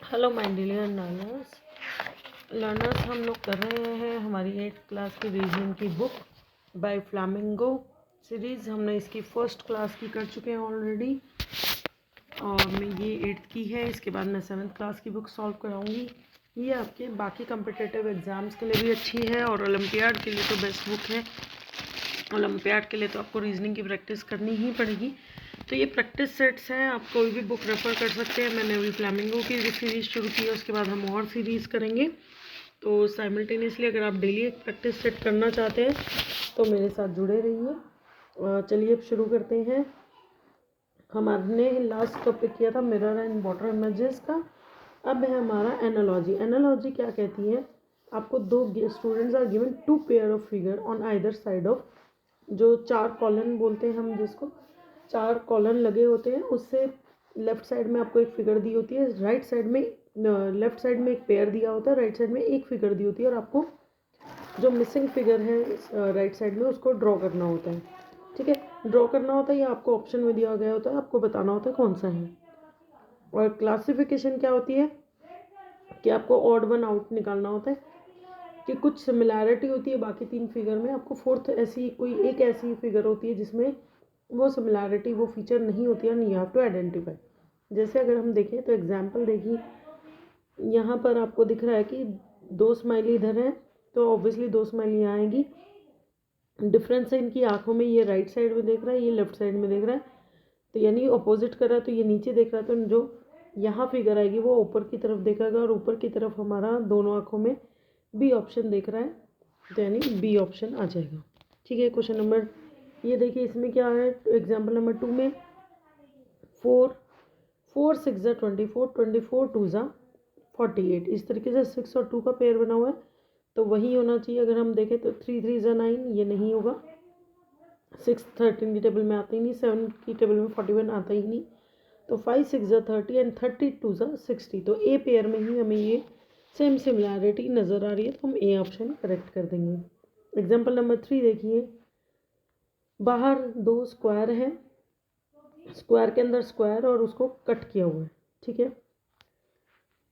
Hello my dear learners हम लोग कर रहे हैं हमारी 8th क्लास की रीजनिंग की बुक बाय फ्लामिंगो सीरीज़। हमने इसकी फर्स्ट क्लास की कर चुके हैं ऑलरेडी और मैं ये 8th की है। इसके बाद मैं 7th क्लास की बुक सॉल्व कराऊंगी। ये आपके बाकी कम्पिटिटिव एग्ज़ाम्स के लिए भी अच्छी है और ओलंपियाड के लिए तो बेस्ट बुक है। ओलंपियाड के लिए तो आपको रीजनिंग की प्रैक्टिस करनी ही पड़ेगी। तो ये प्रैक्टिस सेट्स हैं, आप कोई भी बुक रेफ़र कर सकते हैं। मैंने अभी फ्लामिंगो की सीरीज़ शुरू की है, उसके बाद हम और सीरीज़ करेंगे। तो साइमल्टेनियसली अगर आप डेली एक प्रैक्टिस सेट करना चाहते हैं तो मेरे साथ जुड़े रहिए। चलिए अब शुरू करते हैं। हमारे लास्ट टॉपिक किया था मिरर एंड वाटर इमेजेस का। अब है हमारा एनालॉजी। एनालॉजी क्या कहती है? आपको दो students are given 2 pair of figure on either side of, जो 4 कॉलन बोलते हैं हम जिसको, 4 कॉलन लगे होते हैं, उससे लेफ्ट साइड में आपको एक फिगर दी होती है, राइट साइड में लेफ्ट साइड में एक पेयर दिया होता है, राइट साइड में एक फिगर दी होती है और आपको जो मिसिंग फिगर है राइट साइड में उसको ड्रॉ करना होता है। ठीक है, ड्रॉ करना होता है या आपको ऑप्शन में दिया गया होता है, आपको बताना होता है कौन सा है। और क्लासिफिकेशन क्या होती है कि आपको ऑड वन आउट निकालना होता है कि कुछ सिमिलैरिटी होती है बाकी 3 फिगर में, आपको फोर्थ ऐसी कोई एक ऐसी फिगर होती है जिसमें वो सिमिलैरिटी वो फीचर नहीं होती है, यू हैव टू आइडेंटिफाई। जैसे अगर हम देखें तो एग्जांपल देखिए, यहाँ पर आपको दिख रहा है कि 2 स्माइली इधर है तो ऑब्वियसली 2 स्माइली यहाँ आएंगी। डिफरेंस है इनकी आंखों में, ये राइट साइड में देख रहा है, ये लेफ्ट साइड में देख रहा है, तो यानी ऑपोजिट कर रहा है, तो ये नीचे देख रहा है, तो जो यहाँ फिगर आएगी वो ऊपर की तरफ देखेगा और ऊपर की तरफ हमारा दोनों आंखों में बी ऑप्शन देख रहा है, तो यानी बी ऑप्शन आ जाएगा। ठीक है, क्वेश्चन नंबर ये देखिए, इसमें क्या है एग्जाम्पल नंबर 2 में 4 6 ज़ा 24, 24 2 ज़ा 48, इस तरीके से 6 और 2 का पेयर बना हुआ है, तो वही होना चाहिए। अगर हम देखें तो 3 3 ज़ा 9, ये नहीं होगा। 6 13 की टेबल में आता ही नहीं, 7 की टेबल में 41 आता ही नहीं, तो 5 6 ज़ा 30 एंड 32 ज़ा 60, तो ए पेयर में ही हमें ये सेम सिमिलैरिटी नज़र आ रही है, तो हम ए ऑप्शन करेक्ट कर देंगे। एग्जाम्पल नंबर 3 देखिए, बाहर 2 स्क्वायर हैं, स्क्वायर के अंदर स्क्वायर और उसको कट किया हुआ है। ठीक है,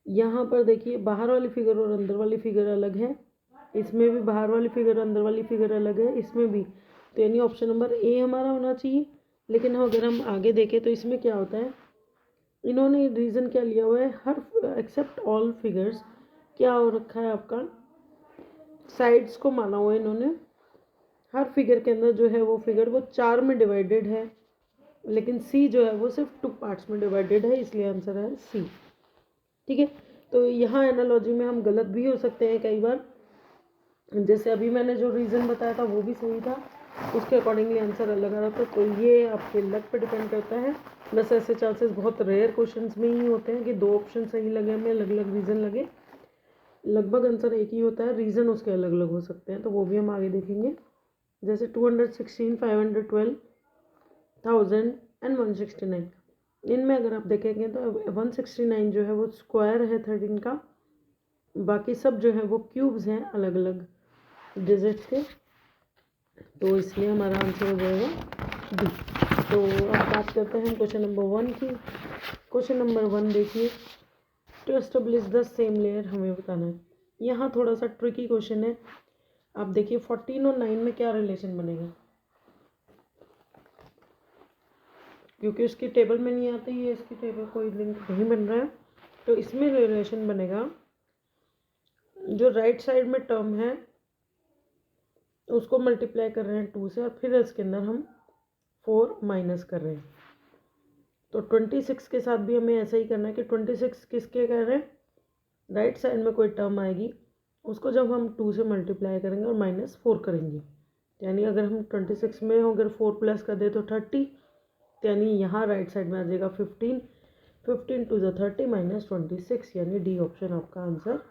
यहाँ पर देखिए बाहर वाली फिगर और अंदर वाली फिगर अलग है, इसमें भी बाहर वाली फिगर अंदर वाली फिगर अलग है, इसमें भी, तो यानी ऑप्शन नंबर ए हमारा होना चाहिए। लेकिन अगर हम आगे देखें तो इसमें क्या होता है, इन्होंने रीज़न क्या लिया हुआ है, हर एक्सेप्ट ऑल फिगर्स क्या हो रखा है आपका, साइड्स को माना हुआ है इन्होंने। हर फिगर के अंदर जो है वो फिगर वो 4 में डिवाइडेड है, लेकिन सी जो है वो सिर्फ 2 पार्ट्स में डिवाइडेड है, इसलिए आंसर है सी। ठीक है, तो यहाँ एनालॉजी में हम गलत भी हो सकते हैं कई बार, जैसे अभी मैंने जो रीज़न बताया था वो भी सही था, उसके अकॉर्डिंगली आंसर अलग आ रहा था, तो ये आपके लक पे डिपेंड करता है। बस ऐसे चांसेस बहुत रेयर क्वेश्चंस में ही होते हैं कि 2 ऑप्शन सही लगे हमें, अलग अलग रीज़न लगे, लगभग आंसर एक ही होता है, रीज़न उसके अलग अलग हो सकते हैं, तो वो भी हम आगे देखेंगे। जैसे 216, 512, 1000 एंड 169, इनमें अगर आप देखेंगे तो 169 जो है वो स्क्वायर है 13 का, बाकी सब जो है वो क्यूब्स हैं अलग अलग डिजिट्स के, तो इसलिए हमारा आंसर हो जाएगा डी। तो अब बात करते हैं क्वेश्चन नंबर 1 की। क्वेश्चन नंबर 1 देखिए, to establish the same layer हमें बताना है। यहाँ थोड़ा सा ट्रिकी क्वेश्चन है। आप देखिए 14 और 9 में क्या रिलेशन बनेगा, क्योंकि उसकी टेबल में नहीं आती है, इसकी टेबल कोई लिंक नहीं बन रहा है, तो इसमें रिलेशन बनेगा, जो राइट साइड में टर्म है उसको मल्टीप्लाई कर रहे हैं 2 से और फिर इसके अंदर हम 4 माइनस कर रहे हैं, तो 26 के साथ भी हमें ऐसा ही करना है कि 26 किसके कह रहे हैं, राइट साइड में कोई टर्म आएगी उसको जब हम 2 से मल्टीप्लाई करेंगे और -4 करेंगे, यानी अगर हम 26 में अगर 4 प्लस कर दे तो 30, यानी यहाँ राइट साइड में आ जाएगा 15, 15 2 ज़ा 30 -26, यानी डी ऑप्शन आपका आंसर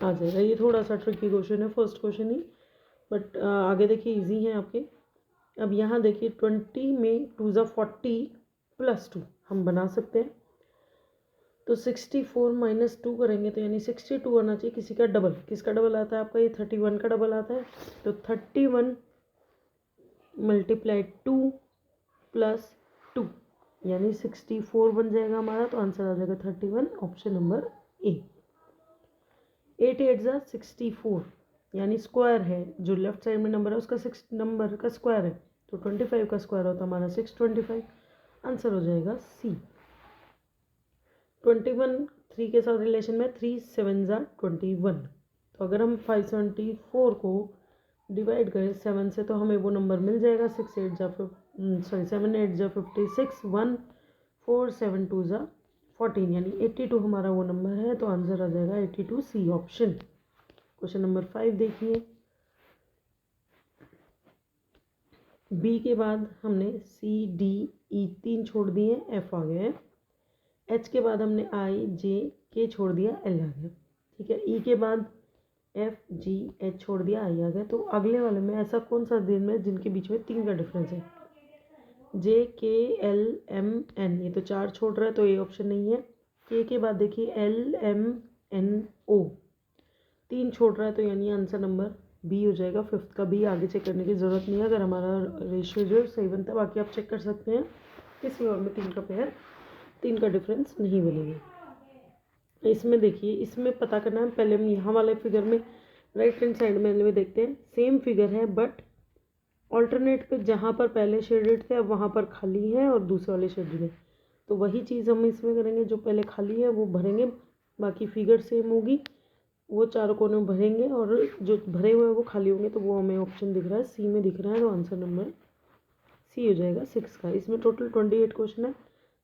आ जाएगा। ये थोड़ा सा ट्रिकी क्वेश्चन है, फर्स्ट क्वेश्चन ही, बट आगे देखिए इजी है आपके। अब यहाँ देखिए 20 में 2 ज़ा 40 + 2 हम बना सकते हैं, तो 64 - 2 करेंगे तो यानी 62 आना चाहिए, किसी का डबल, किसका डबल आता है आपका, ये 31 का डबल आता है, तो 31 × 2 + 2, यानी 64 बन जाएगा हमारा, तो आंसर आ जाएगा 31, ऑप्शन नंबर ए। 8 8 ज़ा 64, यानी स्क्वायर है, जो लेफ्ट साइड में नंबर है उसका 6 नंबर का स्क्वायर है, तो 25 का स्क्वायर होता है हमारा 625, आंसर हो जाएगा सी। 21 3 के साथ रिलेशन में 3 7 ज़ा 21, तो अगर हम 574 को डिवाइड करें 7 से तो हमें वो नंबर मिल जाएगा 6 8 ज़ा 7 8 ज़ा 56, 1 4 7 2 ज़ा 14, यानी 82 हमारा वो नंबर है, तो आंसर आ जाएगा 82, सी ऑप्शन। क्वेश्चन नंबर 5 देखिए, बी के बाद हमने सी डी ई 3 छोड़ दिए, एफ आ गया है। एच के बाद हमने आई जे के छोड़ दिया, एल आ गया, ठीक है। ई के बाद एफ जी एच छोड़ दिया, आई आ गया। तो अगले वाले में ऐसा कौन सा दिन है जिनके बीच में 3 का डिफरेंस है? जे के एल एम एन, ये तो 4 छोड़ रहा है, तो ये ऑप्शन नहीं है। के बाद देखिए एल एम एन ओ, 3 छोड़ रहा है, तो यानी आंसर नंबर बी हो जाएगा। 5th का बी आगे चेक करने की ज़रूरत नहीं है, अगर हमारा रेशियो जो सही बनता है। बाकी आप चेक कर सकते हैं किसी और में 3 का पेयर, 3 का डिफरेंस नहीं बनेगा। इसमें देखिए, इसमें पता करना है, पहले हम यहाँ वाले फिगर में राइट हैंड साइड में देखते हैं, सेम फिगर है बट ऑल्टरनेट पे जहाँ पर पहले शेडेड थे अब वहाँ पर खाली है और दूसरे वाले शेडेड है, तो वही चीज़ हम इसमें करेंगे। जो पहले खाली है वो भरेंगे, बाकी फिगर सेम होगी, वो चारों कोने भरेंगे, और जो भरे हुए हैं वो खाली होंगे, तो वो हमें ऑप्शन दिख रहा है सी में दिख रहा है, तो आंसर नंबर सी हो जाएगा 6 का। इसमें टोटल 28 क्वेश्चन है,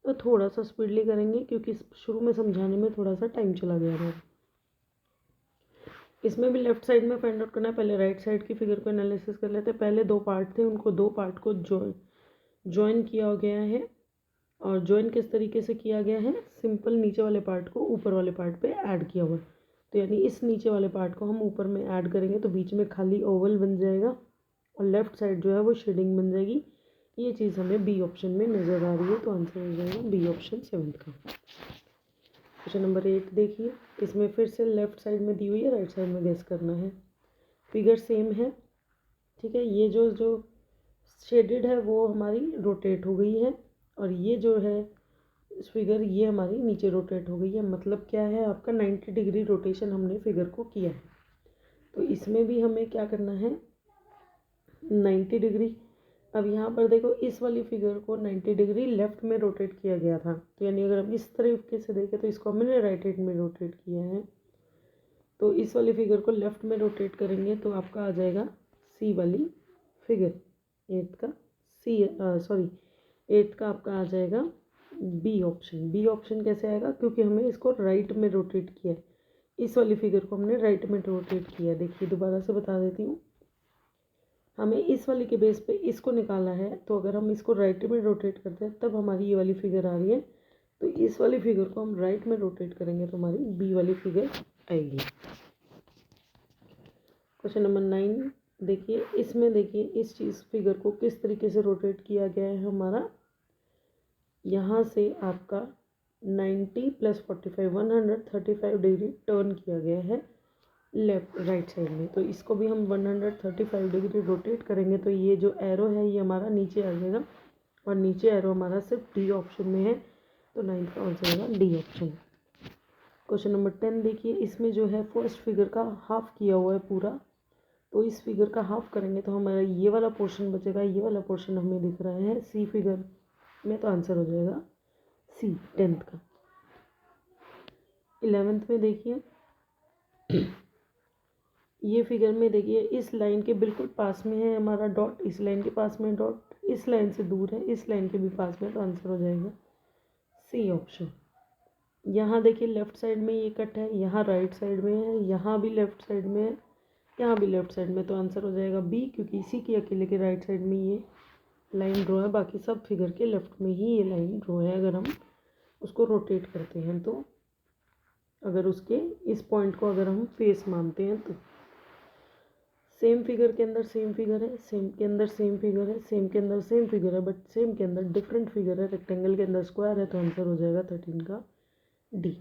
तो थोड़ा सा स्पीडली करेंगे क्योंकि शुरू में समझाने में थोड़ा सा टाइम चला गया था। इसमें भी लेफ्ट साइड में फाइंड आउट करना है, पहले राइट साइड की फिगर को एनालिसिस कर लेते हैं। पहले 2 पार्ट थे, उनको 2 पार्ट को ज्वाइन किया गया है, और ज्वाइन किस तरीके से किया गया है? सिंपल नीचे वाले पार्ट को ऊपर वाले पार्ट पे ऐड किया हुआ है, तो यानी इस नीचे वाले पार्ट को हम ऊपर में ऐड करेंगे तो बीच में खाली ओवल बन जाएगा, और लेफ्ट साइड जो है वो शेडिंग बन जाएगी। ये चीज़ हमें बी ऑप्शन में नज़र आ रही है, तो आंसर हो जाएगा बी ऑप्शन 7th का। क्वेश्चन नंबर 8 देखिए, इसमें फिर से लेफ्ट साइड में दी हुई है, राइट साइड में गेस करना है। फिगर सेम है, ठीक है। ये जो शेडेड है वो हमारी रोटेट हो गई है, और ये जो है फिगर ये हमारी नीचे रोटेट हो गई है। मतलब क्या है, आपका 90 डिग्री रोटेशन हमने फिगर को किया है। तो इसमें भी हमें क्या करना है, 90 डिग्री। अब यहाँ पर देखो, इस वाली फिगर को 90 डिग्री लेफ्ट में रोटेट किया गया था, तो यानी अगर हम इस तरीके से देखें तो इसको हमने राइट हैंड में रोटेट किया है, तो इस वाली फिगर को लेफ्ट में रोटेट करेंगे तो आपका आ जाएगा सी वाली फिगर। 8 का सी, सॉरी 8 का आपका आ जाएगा बी ऑप्शन। बी ऑप्शन कैसे आएगा? क्योंकि हमें इसको राइट में रोटेट किया है, इस वाली फिगर को हमने राइट में रोटेट किया है। देखिए दोबारा से बता देती हूँ, हमें इस वाली के बेस पे इसको निकाला है, तो अगर हम इसको राइट में रोटेट करते हैं तब हमारी ये वाली फिगर आ रही है, तो इस वाली फिगर को हम राइट में रोटेट करेंगे तो हमारी बी वाली फिगर आएगी। क्वेश्चन नंबर 9 देखिए, इसमें देखिए इस चीज़ फिगर को किस तरीके से रोटेट किया गया है हमारा। यहाँ से आपका 90 + 45 135 डिग्री टर्न किया गया है लेफ्ट राइट साइड में, तो इसको भी हम 135 डिग्री रोटेट करेंगे, तो ये जो एरो है ये हमारा नीचे आ जाएगा, और नीचे एरो हमारा सिर्फ डी ऑप्शन में है, तो 9th का आंसर होगा डी ऑप्शन। क्वेश्चन नंबर 10 देखिए, इसमें जो है फर्स्ट फिगर का हाफ किया हुआ है पूरा, तो इस फिगर का हाफ करेंगे तो हमारा ये वाला पोर्शन बचेगा, ये वाला पोर्शन हमें दिख रहा है सी फिगर में, तो आंसर हो जाएगा सी 10th का। 11th में देखिए, ये फिगर में देखिए इस लाइन के बिल्कुल पास में है हमारा डॉट, इस लाइन के पास में डॉट, इस लाइन से दूर है, इस लाइन के भी पास में, तो आंसर हो जाएगा सी ऑप्शन। यहाँ देखिए लेफ्ट साइड में ये कट है, यहाँ राइट साइड में है, यहाँ भी लेफ्ट साइड में है, यहाँ भी लेफ्ट साइड में, तो आंसर हो जाएगा बी, क्योंकि इसी के अकेले के राइट साइड में ये लाइन ड्रॉ है, बाकी सब फिगर के लेफ्ट में ही ये लाइन ड्रॉ है। अगर हम उसको रोटेट करते हैं तो, अगर उसके इस पॉइंट को अगर हम फेस मानते हैं तो, सेम फिगर के अंदर सेम फिगर है, सेम के अंदर सेम फिगर है, सेम के अंदर सेम फिगर है, बट सेम के अंदर डिफरेंट फिगर है, रेक्टेंगल के अंदर स्क्वायर है, तो आंसर हो जाएगा 13 का D.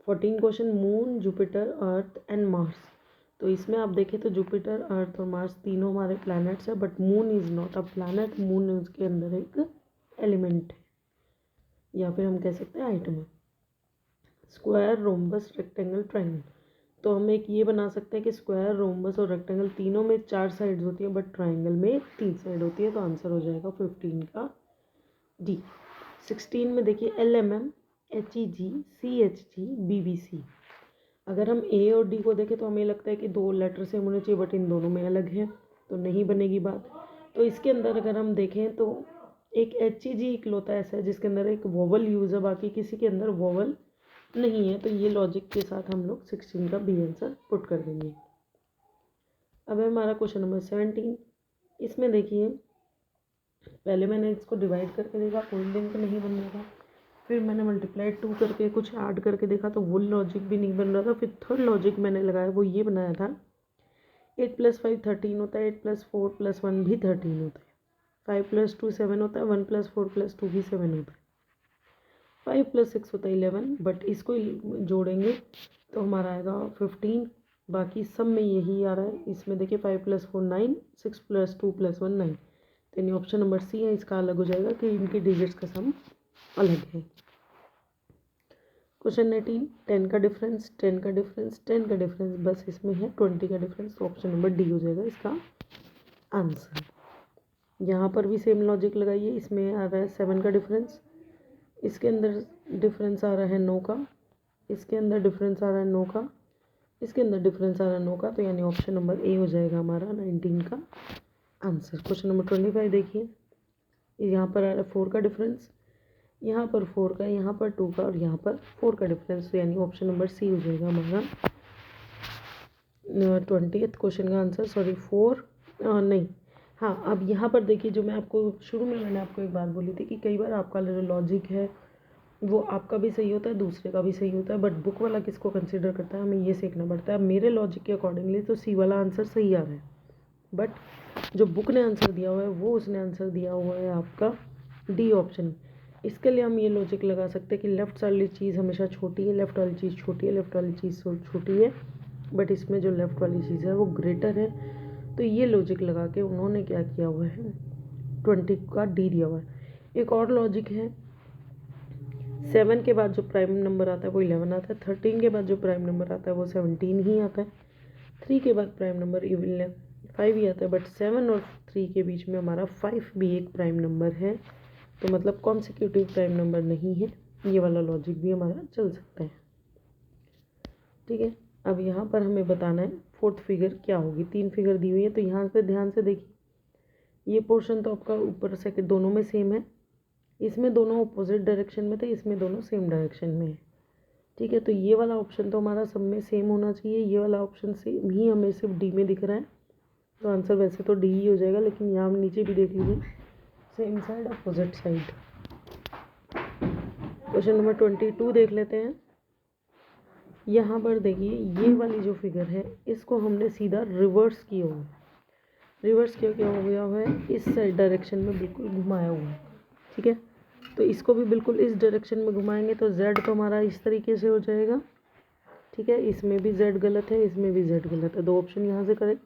14 question, moon Jupiter earth and Mars. तो इसमें आप देखें तो जुपिटर अर्थ और मार्स तीनों हमारे प्लैनेट्स है, but moon is not a planet, moon उसके अंदर एक एलिमेंट है। या फिर हम कह सकते हैं हाइट में। Square, rhombus, rectangle, triangle. तो हम एक ये बना सकते हैं कि स्क्वायर, रोम्बस और रेक्टेंगल तीनों में 4 साइड्स होती हैं, बट ट्राइंगल में 3 साइड होती है। तो आंसर हो जाएगा 15 का डी। 16 में देखिए LMM, HEG, CHG, BBC। अगर हम ए और डी को देखें तो हमें लगता है कि 2 लेटर सेम होने चाहिए, बट इन दोनों में अलग है, तो नहीं बनेगी बात। तो इसके अंदर अगर हम देखें तो एक HEG इकलौता ऐसा है जिसके अंदर एक वोवल यूज़ है, बाकी किसी के अंदर वोवल नहीं है। तो ये लॉजिक के साथ हम लोग 16 का बी आंसर पुट कर देंगे। अब है हमारा क्वेश्चन नंबर 17। इसमें देखिए पहले मैंने इसको डिवाइड करके देखा, कोई लिंक नहीं बन रहा था। फिर मैंने मल्टीप्लाई 2 करके कुछ ऐड करके देखा तो वो लॉजिक भी नहीं बन रहा था। फिर थर्ड लॉजिक मैंने लगाया, वो ये बनाया था 8 + 5 13 होता है, 8 + 4 + 1 भी 13 होता है, 5 + 2 7 होता है, 1 + 4 + 2 भी 7 होता है, 5 + 6 होता है 11, बट इसको जोड़ेंगे तो हमारा आएगा 15। बाकी सब में यही आ रहा है। इसमें देखिए 5 + 4 9, 6 + 2 + 1 9। तो यानी ऑप्शन नंबर सी है, इसका अलग हो जाएगा कि इनकी डिजिट्स का सम अलग है। क्वेश्चन 18, 10 का डिफरेंस, 10 का डिफरेंस, 10 का डिफरेंस, बस इसमें है 20 का डिफरेंस। तो ऑप्शन नंबर डी हो जाएगा इसका आंसर। यहाँ पर भी सेम लॉजिक लगाइए। इसमें आ रहा है 7 का डिफरेंस, इसके अंदर डिफरेंस आ रहा है 9 का, इसके अंदर डिफरेंस आ रहा है 9 का, इसके अंदर डिफरेंस आ रहा है 9 का। तो यानी ऑप्शन नंबर ए हो जाएगा हमारा 19 का आंसर। क्वेश्चन नंबर 25 देखिए, यहाँ पर आ रहा है 4 का डिफरेंस, यहाँ पर 4 का, यहाँ पर 2 का और यहाँ पर 4 का डिफरेंस। तो यानी ऑप्शन नंबर सी हो जाएगा हमारा 20th क्वेश्चन का आंसर। सॉरी 4 नहीं, हाँ। अब यहाँ पर देखिए, जो मैं आपको शुरू में मैंने आपको एक बात बोली थी कि कई बार आपका जो लॉजिक है वो आपका भी सही होता है, दूसरे का भी सही होता है, बट बुक वाला किसको कंसिडर करता है, हमें ये सीखना पड़ता है। अब मेरे लॉजिक के अकॉर्डिंगली तो सी वाला आंसर सही आ रहा है, बट जो बुक ने आंसर दिया हुआ है वो उसने आंसर दिया हुआ है आपका डी ऑप्शन। इसके लिए हम ये लॉजिक लगा सकते हैं कि लेफ़्ट वाली चीज़ हमेशा छोटी है, लेफ़्ट वाली चीज़ छोटी है, लेफ़्ट वाली चीज़ छोटी है, बट इसमें जो लेफ़्ट वाली चीज़ है वो ग्रेटर है। तो ये लॉजिक लगा के उन्होंने क्या किया हुआ है, 20 का डी दिया हुआ है। एक और लॉजिक है, 7 के बाद जो प्राइम नंबर आता है वो 11 आता है, 13 के बाद जो प्राइम नंबर आता है वो 17 ही आता है, 3 के बाद प्राइम नंबर 5 ही आता है, बट 7 और 3 के बीच में हमारा 5 भी एक प्राइम नंबर है। तो मतलब कॉन्सिक्यूटिव प्राइम नंबर नहीं है। ये वाला लॉजिक भी हमारा चल सकता है। ठीक है, अब यहाँ पर हमें बताना है फोर्थ फिगर क्या होगी। 3 फिगर दी हुई है, तो यहाँ पे ध्यान से देखिए, ये पोर्शन तो आपका ऊपर से दोनों में सेम है, इसमें दोनों अपोजिट डायरेक्शन में थे, इसमें दोनों सेम डायरेक्शन में है। ठीक है, तो ये वाला ऑप्शन तो हमारा सब में सेम होना चाहिए, ये वाला ऑप्शन सेम ही हमें सिर्फ डी में दिख रहा है। तो आंसर वैसे तो डी ही हो जाएगा, लेकिन यहाँ हम नीचे भी देख लीजिए, same side opposite side. Question number 22 देख लेते हैं। यहाँ पर देखिए, ये वाली जो फिगर है इसको हमने सीधा रिवर्स किया हुआ है। रिवर्स क्या हो गया है, इस साइड डायरेक्शन में बिल्कुल घुमाया हुआ है। ठीक है, तो इसको भी बिल्कुल इस डायरेक्शन में घुमाएंगे तो z तो हमारा इस तरीके से हो जाएगा। ठीक है, इसमें भी z गलत है, इसमें भी z गलत है, 2 ऑप्शन यहाँ से करेक्ट।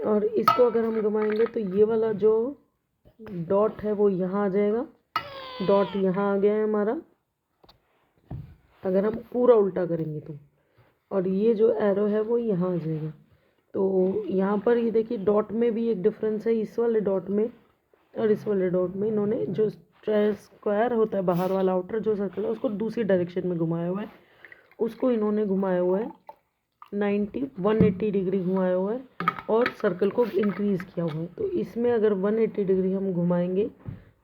और इसको अगर हम घुमाएंगे तो ये वाला जो डॉट है वो यहाँ आ जाएगा, डॉट यहाँ आ गया है हमारा अगर हम पूरा उल्टा करेंगे तो, और ये जो एरो है वो यहाँ आ जाएगा। तो यहाँ पर ये देखिए, डॉट में भी एक डिफरेंस है, इस वाले डॉट में और इस वाले डॉट में इन्होंने जो स्क्वायर होता है बाहर वाला आउटर जो सर्कल है उसको दूसरी डायरेक्शन में घुमाया हुआ है, उसको इन्होंने घुमाया हुआ है 180 डिग्री घुमाया हुआ है और सर्कल को इंक्रीज़ किया हुआ है। तो इसमें अगर 180 डिग्री हम घुमाएंगे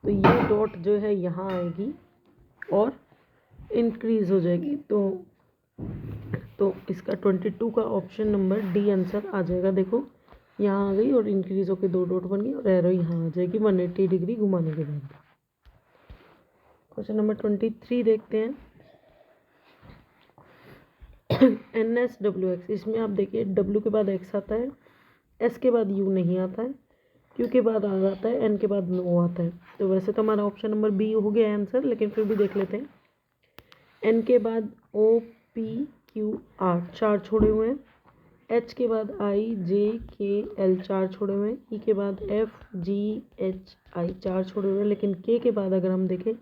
तो ये डॉट जो है यहाँ आएगी और इंक्रीज़ हो जाएगी। तो इसका 22 का ऑप्शन नंबर डी आंसर आ जाएगा। देखो यहाँ आ गई और इंक्रीज होकर 2 डॉट बन गई और एरो यहाँ आ जाएगी 180 डिग्री घुमाने के बाद। क्वेश्चन नंबर 23 देखते हैं। NSWX, इसमें आप देखिए W के बाद X आता है, S के बाद U नहीं आता है, Q के बाद R आता है, N के बाद O आता है। तो वैसे तो हमारा ऑप्शन नंबर बी हो गया आंसर, लेकिन फिर भी देख लेते हैं। N के बाद O P Q R 4 छोड़े हुए हैं, एच के बाद आई, जे, के, एल 4 छोड़े हुए हैं, ई के बाद एफ, जी, एच, आई 4 छोड़े हुए हैं, लेकिन के बाद अगर हम देखें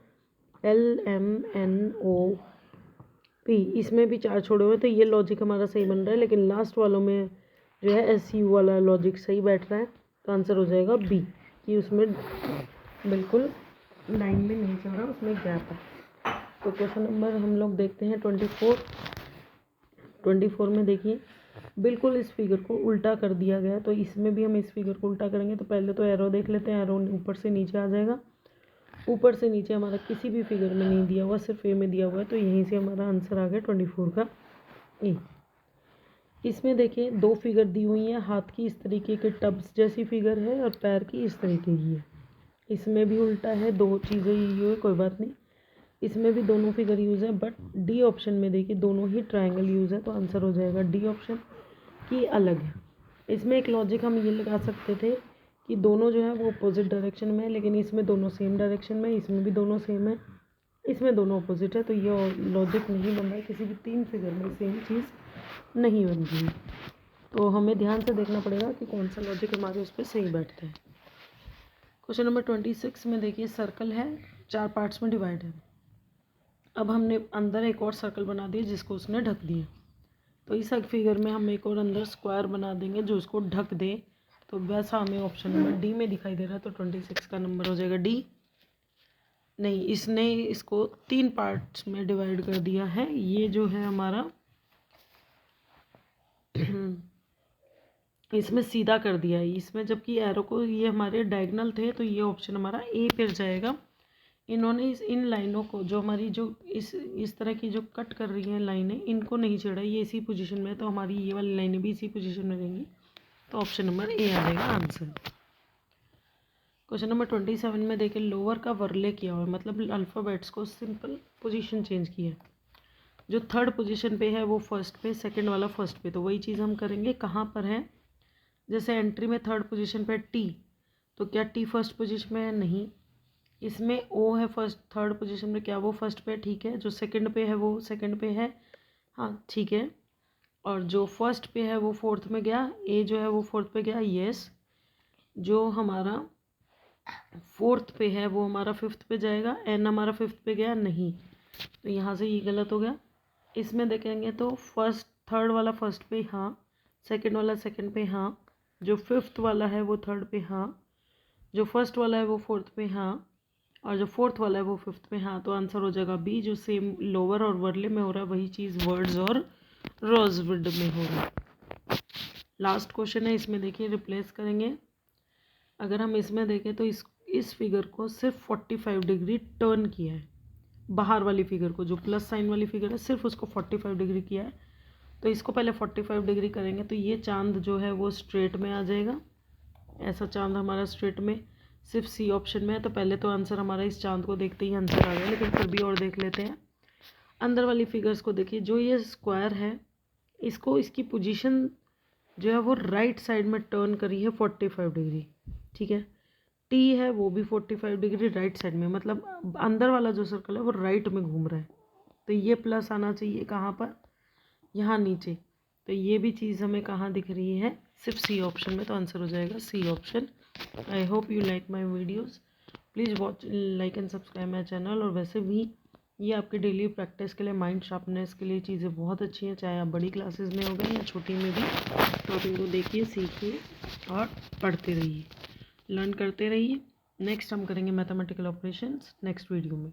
एल, एम, एन, ओ, पी, इसमें भी 4 छोड़े हुए हैं। तो ये लॉजिक हमारा सही बन रहा है, लेकिन लास्ट वालों में जो है एस यू वाला लॉजिक सही बैठ रहा है। तो आंसर हो जाएगा बी, कि उसमें बिल्कुल लाइन में नहीं चल रहा, उसमें गैप है। तो क्वेश्चन नंबर हम लोग देखते हैं 24 में देखिए बिल्कुल इस फिगर को उल्टा कर दिया गया है। तो इसमें भी हम इस फिगर को उल्टा करेंगे। तो पहले तो एरो देख लेते हैं, एरो ऊपर से नीचे आ जाएगा। ऊपर से नीचे हमारा किसी भी फिगर में नहीं दिया हुआ, सिर्फ ए में दिया हुआ है। तो यहीं से हमारा आंसर आ गया 24 का ए। इसमें देखिए 2 फिगर दी हुई हैं, हाथ की इस तरीके के टब्स जैसी फिगर है और पैर की इस तरीके की है। इसमें भी उल्टा है, 2 चीज़ें ये हुई, कोई बात नहीं। इसमें भी दोनों फिगर यूज़ है, बट डी ऑप्शन में देखिए दोनों ही ट्रायंगल यूज़ है। तो आंसर हो जाएगा डी ऑप्शन की अलग है। इसमें एक लॉजिक हम ये लगा सकते थे कि दोनों जो है वो अपोजिट डायरेक्शन में है, लेकिन इसमें दोनों सेम डायरेक्शन में, इसमें भी दोनों सेम है, इसमें दोनों अपोजिट है। तो ये लॉजिक नहीं बन रहा है, किसी भी 3 फिगर में सेम चीज़ नहीं बन रही है। तो हमें ध्यान से देखना पड़ेगा कि कौन सा लॉजिक हमारे उस पर सही बैठता है। क्वेश्चन नंबर 26 में देखिए सर्कल है, 4 पार्ट्स में डिवाइड है। अब हमने अंदर एक और सर्कल बना दिया जिसको उसने ढक दिया। तो इस फिगर में हम एक और अंदर स्क्वायर बना देंगे जो उसको ढक दे। तो वैसा हमें ऑप्शन नंबर डी में दिखाई दे रहा है। तो 26 का नंबर हो जाएगा डी। नहीं, इसने इसको 3 पार्ट्स में डिवाइड कर दिया है। ये जो है हमारा इसमें सीधा कर दिया है, इसमें जबकि एरो को ये हमारे डायगोनल थे। तो ये ऑप्शन हमारा ए पर जाएगा। इन्होंने इन लाइनों को जो हमारी जो इस तरह की जो कट कर रही हैं लाइनें, इनको नहीं छेड़ा, ये इसी पोजीशन में है। तो हमारी ये वाली लाइनें भी इसी पोजीशन में रहेंगी। तो ऑप्शन नंबर ए आ जाएगा आंसर। क्वेश्चन नंबर 27 में देखिए लोअर का वर्ले किया हुआ है, मतलब अल्फ़ाबेट्स को सिंपल पोजीशन चेंज किया है। जो 3rd पोजीशन पे है वो फर्स्ट पे, सेकंड वाला फर्स्ट पे। तो वही चीज़ हम करेंगे, कहाँ पर है। जैसे एंट्री में 3rd पोजीशन पे टी, तो क्या टी फर्स्ट पोजीशन में है? नहीं। इसमें ओ है फर्स्ट 3rd पोजीशन में, क्या वो फर्स्ट पे? ठीक है। जो सेकंड पे है वो सेकंड पे है, हाँ ठीक है। और जो फर्स्ट पे है वो 4th में गया, ए जो है वो 4th पे गया, यस। जो हमारा 4th पे है वो हमारा 5th पे जाएगा, एन हमारा 5th पे गया, नहीं। तो यहाँ से ये गलत हो गया। इसमें देखेंगे तो 3rd वाला फर्स्ट पे हाँ, सेकंड वाला सेकंड पे हाँ, जो 5th वाला है वो 3rd पे हाँ, जो फर्स्ट वाला है वो 4th पे हाँ, और जो 4th वाला है वो 5th पे हाँ। तो आंसर हो जाएगा बी। जो सेम लोअर और वर्ले में हो रहा है वही चीज़ वर्ड्स और रोजवुड में हो रहा है। लास्ट क्वेश्चन है, इसमें देखिए रिप्लेस करेंगे। अगर हम इसमें देखें तो इस फिगर को सिर्फ 45 डिग्री टर्न किया है। बाहर वाली फिगर को, जो प्लस साइन वाली फिगर है, सिर्फ उसको 45 डिग्री किया है। तो इसको पहले 45 डिग्री करेंगे तो ये चांद जो है वो स्ट्रेट में आ जाएगा। ऐसा चांद हमारा स्ट्रेट में सिर्फ सी ऑप्शन में है। तो पहले तो आंसर हमारा इस चांद को देखते ही आंसर आ गया, लेकिन फिर भी और देख लेते हैं। अंदर वाली फिगर्स को देखिए, जो ये स्क्वायर है इसको इसकी पोजीशन जो है वो राइट साइड में टर्न करी है 45 डिग्री, ठीक है। टी है वो भी 45 डिग्री राइट साइड में, मतलब अंदर वाला जो सर्कल है वो राइट में घूम रहा है। तो ये प्लस आना चाहिए कहाँ पर, यहाँ नीचे। तो ये भी चीज़ हमें कहाँ दिख रही है, सिर्फ सी ऑप्शन में। तो आंसर हो जाएगा C option. I hope you like my videos, please watch, like and subscribe my channel. और वैसे भी ये आपके डेली प्रैक्टिस के लिए, माइंड शार्पनेस के लिए चीज़ें बहुत अच्छी हैं, चाहे आप बड़ी क्लासेस में हो गए या छोटी में भी। तो आप इनको देखिए, सीखिए और पढ़ते रहिए, लर्न करते रहिए। नेक्स्ट हम करेंगे मैथमेटिकल ऑपरेशंस नेक्स्ट वीडियो में।